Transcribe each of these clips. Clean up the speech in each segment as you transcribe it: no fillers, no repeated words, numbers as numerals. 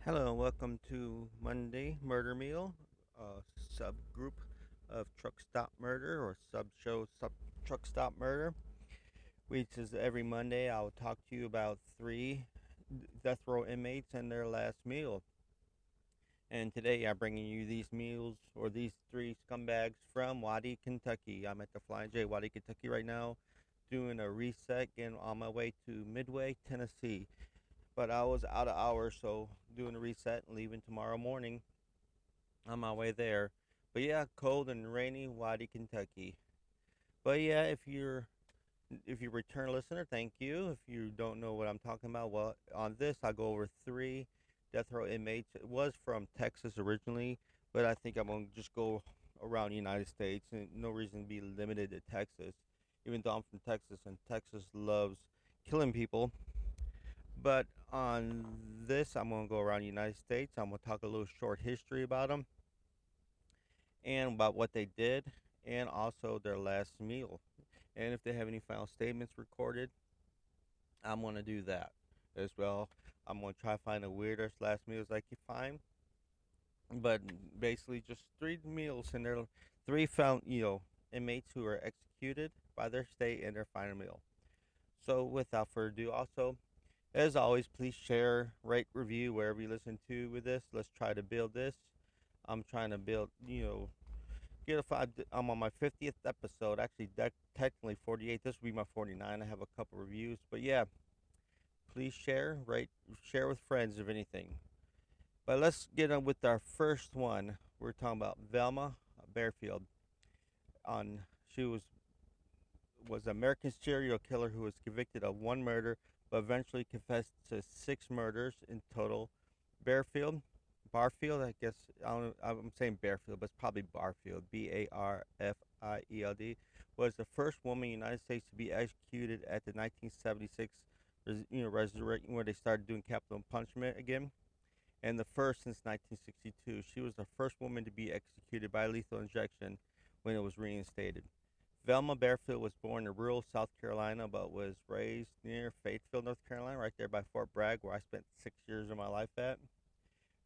Hello and welcome to Monday Murder Meal, a subgroup of Truck Stop Murder or sub-show Truck Stop Murder. Which is every Monday I will talk to you about three death row inmates and their last meal. And today I'm bringing you these meals or these three scumbags from Waddy, Kentucky. I'm at the Flying J, Waddy, Kentucky right now, doing a reset, getting on my way to Midway, Tennessee. But I was out of hours, so doing a reset and leaving tomorrow morning on my way there. But yeah, cold and rainy, Waddy, Kentucky. But yeah, if you're a return listener, thank you. If you don't know what I'm talking about, well, on this I go over three death row inmates. It was from Texas originally, but I think I'm gonna just go around the United States, and no reason to be limited to Texas. Even though I'm from Texas, and Texas loves killing people. But on this, I'm gonna go around the United States. I'm gonna talk a little short history about them and about what they did, and also their last meal. And if they have any final statements recorded, I'm gonna do that as well. I'm gonna try to find the weirdest last meals I can find, but basically just three meals and their three found inmates who were executed by their state and their final meal. So without further ado, also as always, please share, rate, review wherever you listen to with this. Let's try to build this. I'm trying to build, get a five. I'm on my 50th episode. Actually, technically 48. This will be my 49. I have a couple reviews, but yeah, please share, rate, share with friends if anything. But let's get on with our first one. We're talking about Velma Bearfield. On she was an American serial killer who was convicted of one murder, but eventually confessed to six murders in total. Bearfield, Barfield, I guess I'm saying Bearfield, but it's probably Barfield. Barfield was the first woman in the United States to be executed at the 1976, resurrection where they started doing capital punishment again, and the first since 1962. She was the first woman to be executed by lethal injection when it was reinstated. Velma Bearfield was born in rural South Carolina, but was raised near Fayetteville, North Carolina, right there by Fort Bragg, where I spent 6 years of my life at.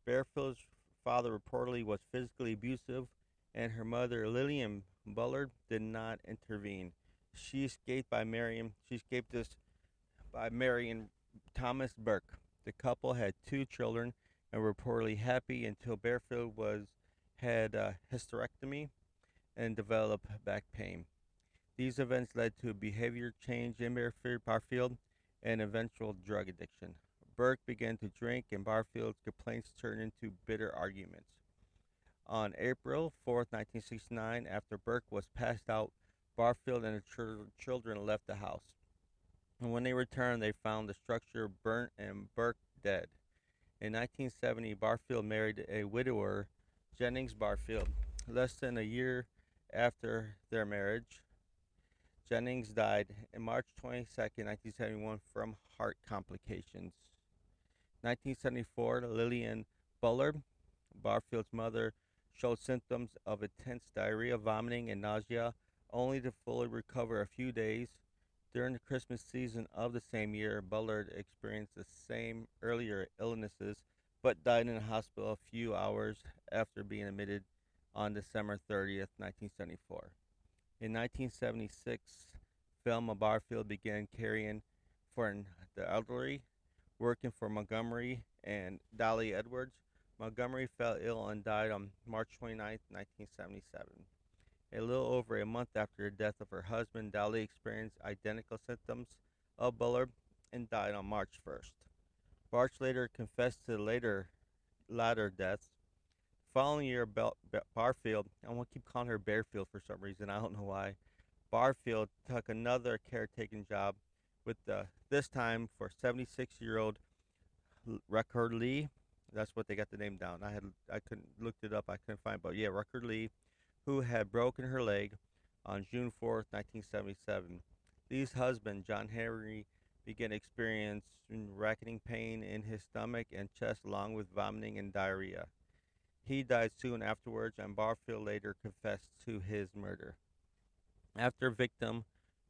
Bearfield's father reportedly was physically abusive, and her mother, Lillian Bullard, did not intervene. She escaped this by marrying Thomas Burke. The couple had two children and were reportedly happy until Bearfield had a hysterectomy and developed back pain. These events led to a behavior change in Barfield and eventual drug addiction. Burke began to drink, and Barfield's complaints turned into bitter arguments. On April 4th, 1969, after Burke was passed out, Barfield and her children left the house. And when they returned, they found the structure burnt and Burke dead. In 1970, Barfield married a widower, Jennings Barfield. Less than a year after their marriage, Jennings died on March 22nd, 1971 from heart complications. 1974, Lillian Bullard, Barfield's mother, showed symptoms of intense diarrhea, vomiting, and nausea, only to fully recover a few days. During the Christmas season of the same year, Bullard experienced the same earlier illnesses, but died in a hospital a few hours after being admitted on December 30th, 1974. In 1976, Velma Barfield began caring for the elderly, working for Montgomery and Dolly Edwards. Montgomery fell ill and died on March 29, 1977. A little over a month after the death of her husband, Dolly experienced identical symptoms of Bullard and died on March 1st. Barch later confessed to the latter deaths. Following year, Barfield, I want to keep calling her Bearfield for some reason, I don't know why. Barfield took another caretaking job with this time for 76-year-old Record Lee. That's what they got the name down. I couldn't looked it up. I couldn't find, but yeah, Record Lee, who had broken her leg on June 4th, 1977. Lee's husband, John Henry, began experiencing racketing pain in his stomach and chest, along with vomiting and diarrhea. He died soon afterwards, and Barfield later confessed to his murder. After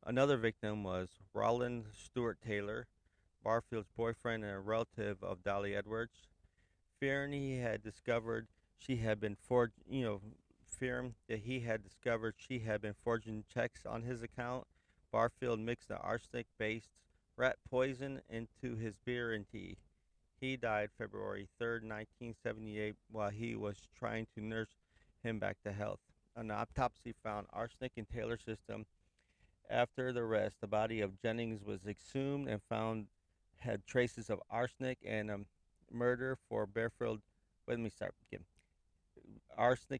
another victim was Roland Stewart Taylor, Barfield's boyfriend and a relative of Dolly Edwards. Fearing he had discovered she had been fearing that he had discovered she had been forging checks on his account, Barfield mixed the arsenic-based rat poison into his beer and tea. He died February 3rd, 1978, while he was trying to nurse him back to health. An autopsy found arsenic in Taylor's system. After the arrest, the body of Jennings was exhumed and found had traces of arsenic and murder for Bearfield. Let me start again.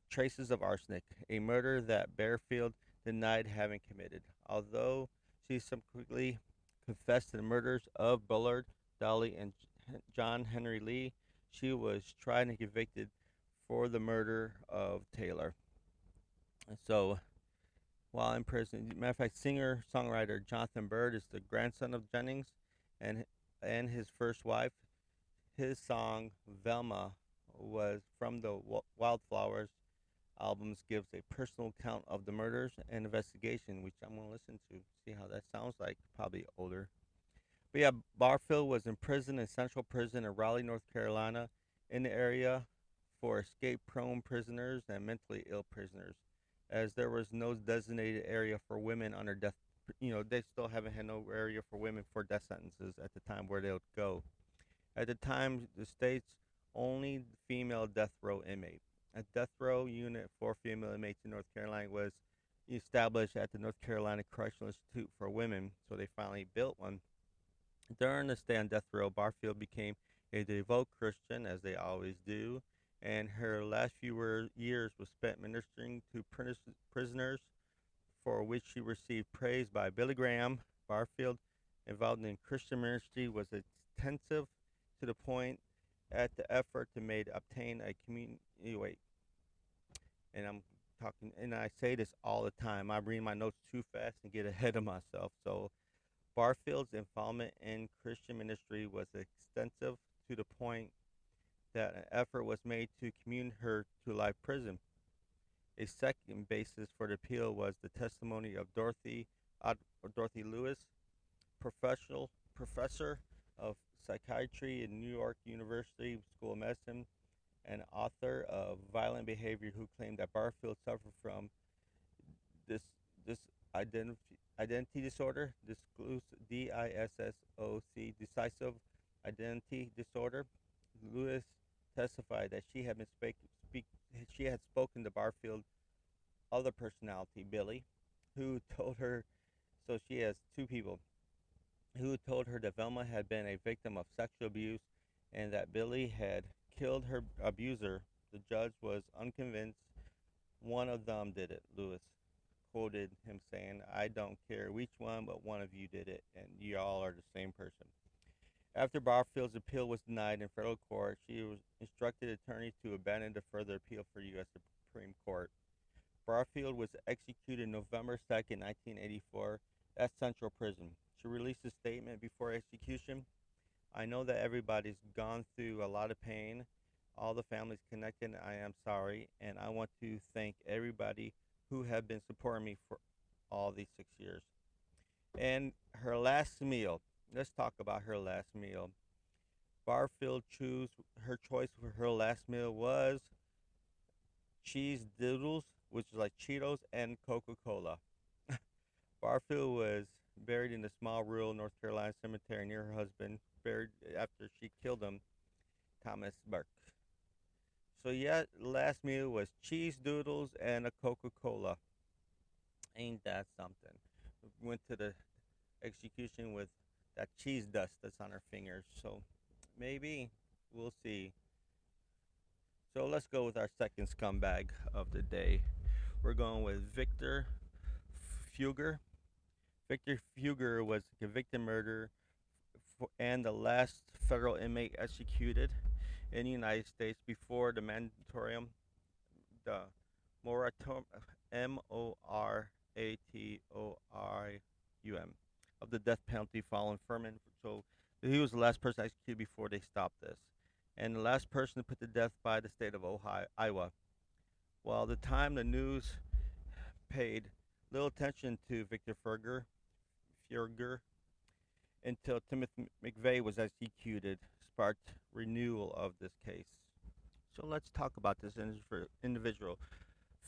Traces of arsenic, a murder that Bearfield denied having committed. Although she subsequently confessed to the murders of Bullard, Dolly, and John Henry Lee, she was tried and convicted for the murder of Taylor. So, while in prison, matter of fact, singer-songwriter Jonathan Byrd is the grandson of Jennings, and and his first wife. His song Velma was from the Wildflowers albums, gives a personal account of the murders and investigation, which I'm going to listen to, see how that sounds like, probably older. But yeah, Barfield was in prison in Central Prison in Raleigh, North Carolina, in the area for escape-prone prisoners and mentally ill prisoners, as there was no designated area for women under death. They still haven't had no area for women for death sentences at the time where they would go. At the time, the state's only female death row inmate. A death row unit for female inmates in North Carolina was established at the North Carolina Correctional Institute for Women, so they finally built one. During the stay on death row, Barfield became a devout Christian, as they always do, and her last few years was spent ministering to prisoners, for which she received praise by Billy Graham. Barfield, involved in Christian ministry, was extensive to the point at the effort to obtain a community. Wait, and I'm talking, and I say this all the time. I read my notes too fast and get ahead of myself. So Barfield's involvement in Christian ministry was extensive to the point that an effort was made to commute her to life prison. A second basis for the appeal was the testimony of Dorothy Lewis, professor of psychiatry in New York University School of Medicine, and author of Violent Behavior, who claimed that Barfield suffered from this this identity disorder, decisive identity disorder. Lewis testified that she had spoken to Barfield other personality, Billy, who told her. So she has two people who told her that Velma had been a victim of sexual abuse and that Billy had killed her abuser. The judge was unconvinced one of them did it. Lewis quoted him saying, "I don't care which one, but one of you did it, and you all are the same person." After Barfield's appeal was denied in federal court, she was instructed attorneys to abandon the further appeal for U.S. Supreme Court. Barfield was executed November 2nd, 1984, at Central Prison. She released a statement before execution. "I know that everybody's gone through a lot of pain. All the families connected, I am sorry, and I want to thank everybody who have been supporting me for all these 6 years." And her last meal. Let's talk about her last meal. Barfield her choice for her last meal was cheese doodles, which is like Cheetos, and Coca-Cola. Barfield was buried in a small rural North Carolina cemetery near her husband, buried after she killed him, Thomas Burke. So yeah, last meal was cheese doodles and a Coca-Cola. Ain't that something? Went to the execution with that cheese dust that's on her fingers. So maybe we'll see. So let's go with our second scumbag of the day. We're going with Victor Fugger. Victor Fugger was a convicted murderer and the last federal inmate executed in the United States before the the moratorium, MORATORIUM, of the death penalty following Furman. So he was the last person executed before they stopped this, and the last person put to death by the state of Iowa. While at the time the news paid little attention to Victor Fugger until Timothy McVeigh was executed, sparked renewal of this case. So let's talk about this individual.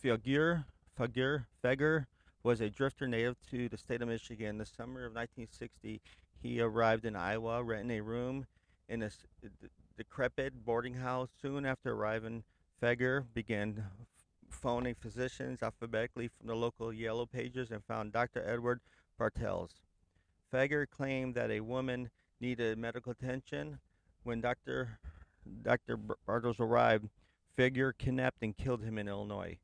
Figur, Feger was a drifter native to the state of Michigan. In the summer of 1960, he arrived in Iowa, renting a room in a decrepit boarding house. Soon after arriving, Feger began phoning physicians alphabetically from the local Yellow Pages and found Dr. Edward Bartels. Feger claimed that a woman needed medical attention. When Dr. Bartels arrived, Feger kidnapped and killed him in Illinois.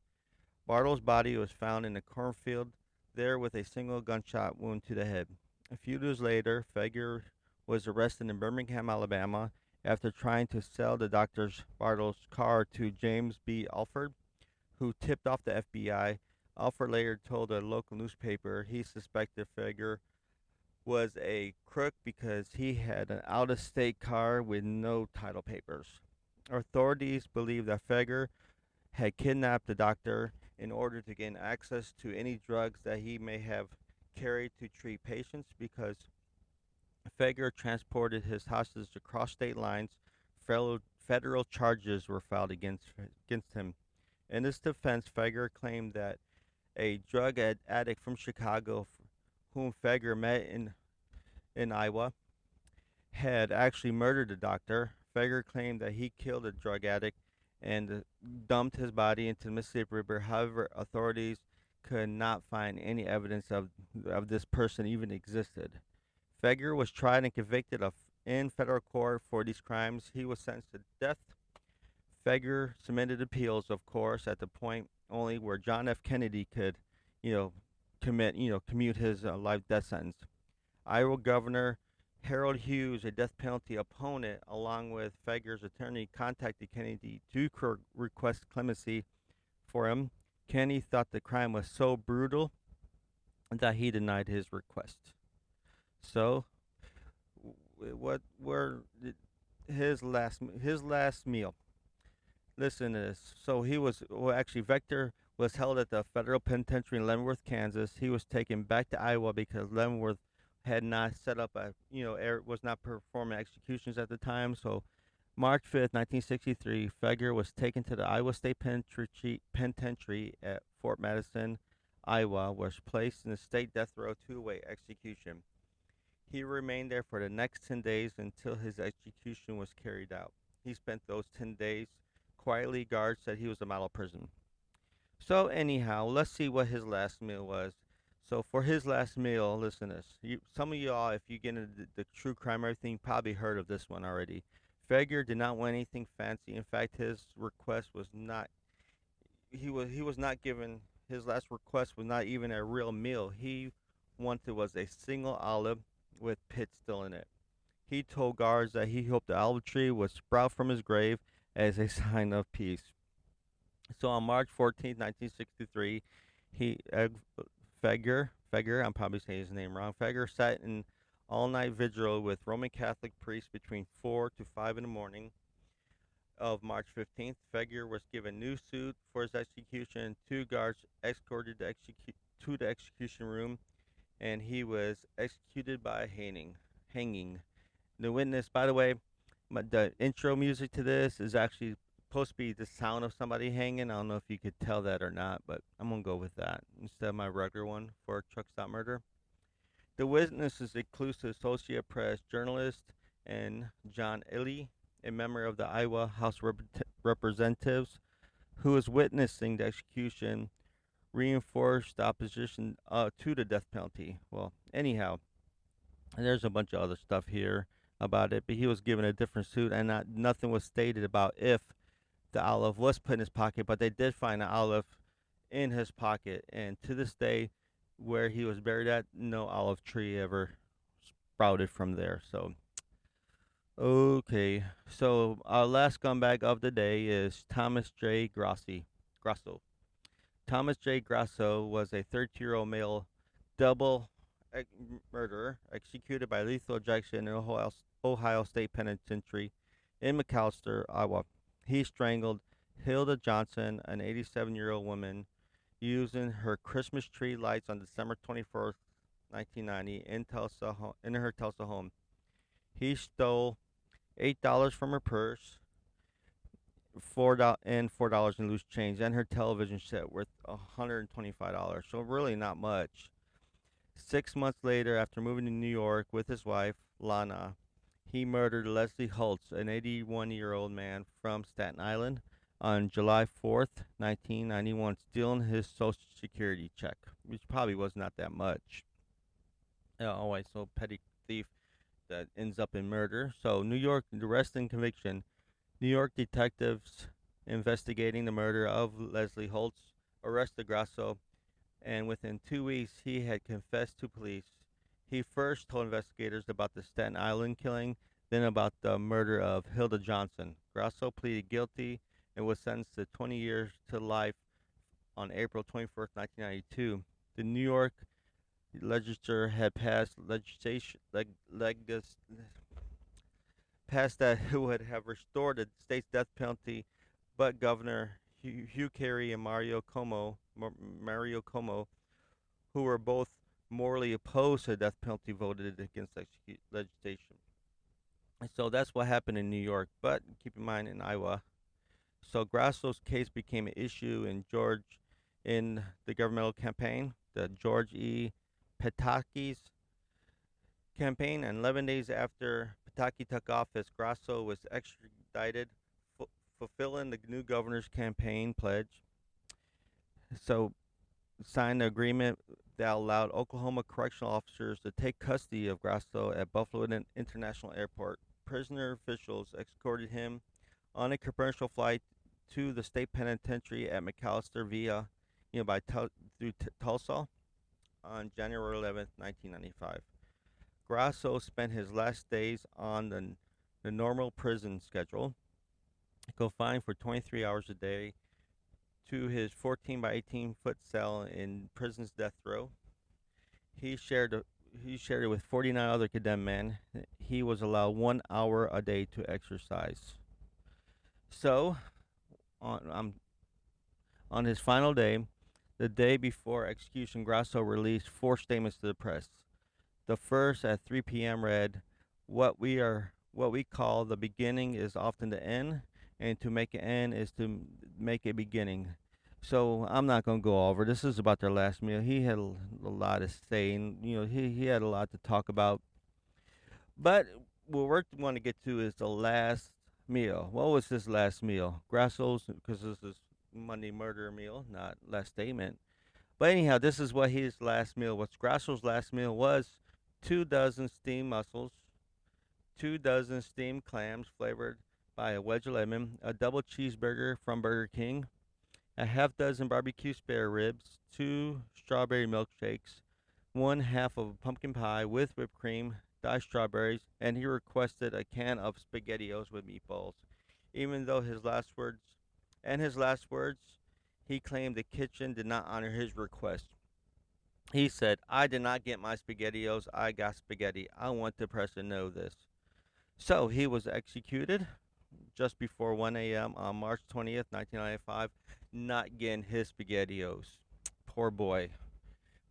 Bartles' body was found in a cornfield there with a single gunshot wound to the head. A few days later, Feger was arrested in Birmingham, Alabama, after trying to sell the Dr. Bartles' car to James B. Alford, who tipped off the FBI. Alford later told a local newspaper he suspected Feger was a crook because he had an out-of-state car with no title papers. Authorities believe that Feger had kidnapped the doctor in order to gain access to any drugs that he may have carried to treat patients. Because Feger transported his hostages across state lines, federal charges were filed against him. In his defense, Feger claimed that a drug addict from Chicago, whom Feger met in Iowa, had actually murdered the doctor. Feger claimed that he killed the drug addict and dumped his body into the Mississippi River. However, authorities could not find any evidence of this person even existed. Feger was tried and convicted in federal court for these crimes. He was sentenced to death. Feger submitted appeals, of course, at the point only where John F. Kennedy could, commute his life death sentence. Iowa Governor Harold Hughes, a death penalty opponent, along with Feger's attorney, contacted Kennedy to request clemency for him. Kennedy thought the crime was so brutal that he denied his request. So, what were his last meal? Listen to this. So Vector was held at the federal penitentiary in Leavenworth, Kansas. He was taken back to Iowa because Leavenworth had not set up was not performing executions at the time. So March 5th, 1963, Feger was taken to the Iowa State Penitentiary at Fort Madison, Iowa, was placed in a state death row two-way execution. He remained there for the next 10 days until his execution was carried out. He spent those 10 days quietly. Guards said he was a model prison. So anyhow, let's see what his last meal was. So for his last meal, listen to this. Some of y'all, if you get into the true crime everything, probably heard of this one already. Feger did not want anything fancy. In fact, his request was not. He was not given. His last request was not even a real meal. He wanted was a single olive with pits still in it. He told guards that he hoped the olive tree would sprout from his grave as a sign of peace. So on March 14th, 1963, Feger, I'm probably saying his name wrong. Feger sat in all-night vigil with Roman Catholic priests between 4 to 5 in the morning of March 15th. Feger was given a new suit for his execution. Two guards escorted to the execution room, and he was executed by hanging. The witness, by the way, the intro music to this is actually supposed to be the sound of somebody hanging. I don't know if you could tell that or not, but I'm going to go with that instead of my regular one for Truck Stop Murder. The witnesses include Associated Press journalist and John Ely, a member of the Iowa House of Representatives, who was witnessing the execution, reinforced opposition to the death penalty. Well, anyhow, there's a bunch of other stuff here about it, but he was given a different suit, and nothing was stated about if the olive was put in his pocket, but they did find an olive in his pocket, and to this day, where he was buried at, no olive tree ever sprouted from there. So, okay, so our last scumbag of the day is Thomas J. Grasso. Thomas J. Grasso was a 32-year-old male double murderer executed by lethal injection in Ohio State Penitentiary in McAlester, Iowa. He strangled Hilda Johnson, an 87-year-old woman, using her Christmas tree lights on December 24th, 1990, in her Tulsa home. He stole $8 from her purse, $4 in loose change, and her television set worth $125. So really not much. 6 months later, after moving to New York with his wife Lana, he murdered Leslie Holtz, an 81-year-old man from Staten Island, on July 4th, 1991, stealing his Social Security check, which probably was not that much. Always so petty thief that ends up in murder. So New York, the arrest and conviction. New York detectives investigating the murder of Leslie Holtz arrested Grasso, and within 2 weeks he had confessed to police. He first told investigators about the Staten Island killing, then about the murder of Hilda Johnson. Grasso pleaded guilty and was sentenced to 20 years to life on April 21st, 1992. The New York legislature had passed legislation passed that would have restored the state's death penalty, but Governor Hugh Carey and Mario Como, who were both morally opposed to the death penalty, voted against legislation. And so that's what happened in New York. But keep in mind, in Iowa, so Grasso's case became an issue in the governmental campaign, the George E. Pataki's campaign, and 11 days after Pataki took office, Grasso was extradited, fulfilling the new governor's campaign pledge. So, signed an agreement that allowed Oklahoma correctional officers to take custody of Grasso at Buffalo International Airport. Prisoner officials escorted him on a commercial flight to the state penitentiary at McAllister via, by through Tulsa on January 11th, 1995. Grasso spent his last days on the normal prison schedule, confined for 23 hours a day to his 14 by 18-foot cell in prison's death row. He shared it with 49 other condemned men. He was allowed 1 hour a day to exercise. So, on his final day, the day before execution, Grasso released 4 statements to the press. The first at 3 p.m. read, what we call the beginning is often the end, and to make an end is to make a beginning. So I'm not going to go over. This is about their last meal. He had a lot to say, and he had a lot to talk about. But what we want to get to is the last meal. What was his last meal? Grasso's, because this is Monday murder meal, not last statement. But anyhow, this is what his last meal was. Grasso's last meal was 2 dozen steamed mussels, 2 dozen steamed clams flavored by a wedge of lemon, a double cheeseburger from Burger King, a half dozen barbecue spare ribs, 2 strawberry milkshakes, 1/2 of a pumpkin pie with whipped cream, diced strawberries, and he requested a can of spaghettios with meatballs. Even though his last words, he claimed the kitchen did not honor his request. He said, I did not get my spaghettios, I got spaghetti. I want the press to know this. So he was executed just before 1 a.m. on March 20th, 1995, not getting his spaghettios. Poor boy.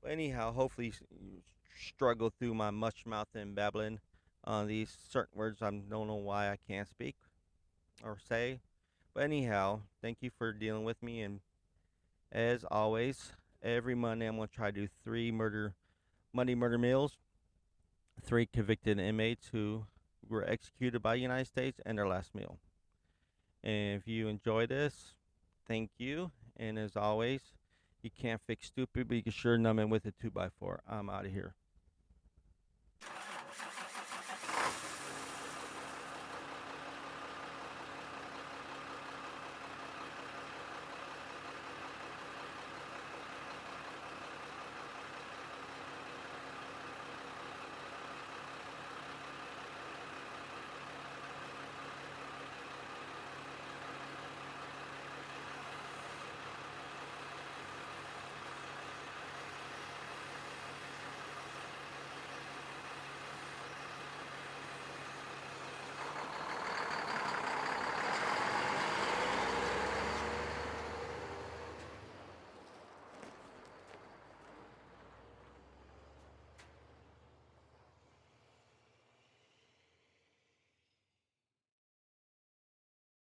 But anyhow, hopefully you struggle through my much mouth and babbling on these certain words I don't know why I can't speak or say. But anyhow, thank you for dealing with me, and as always, every Monday I'm going to try to do 3 Monday murder meals, 3 convicted inmates who were executed by the United States, and their last meal. And if you enjoy this, thank you. And as always, you can't fix stupid, but you can sure numb it with a 2x4. I'm out of here.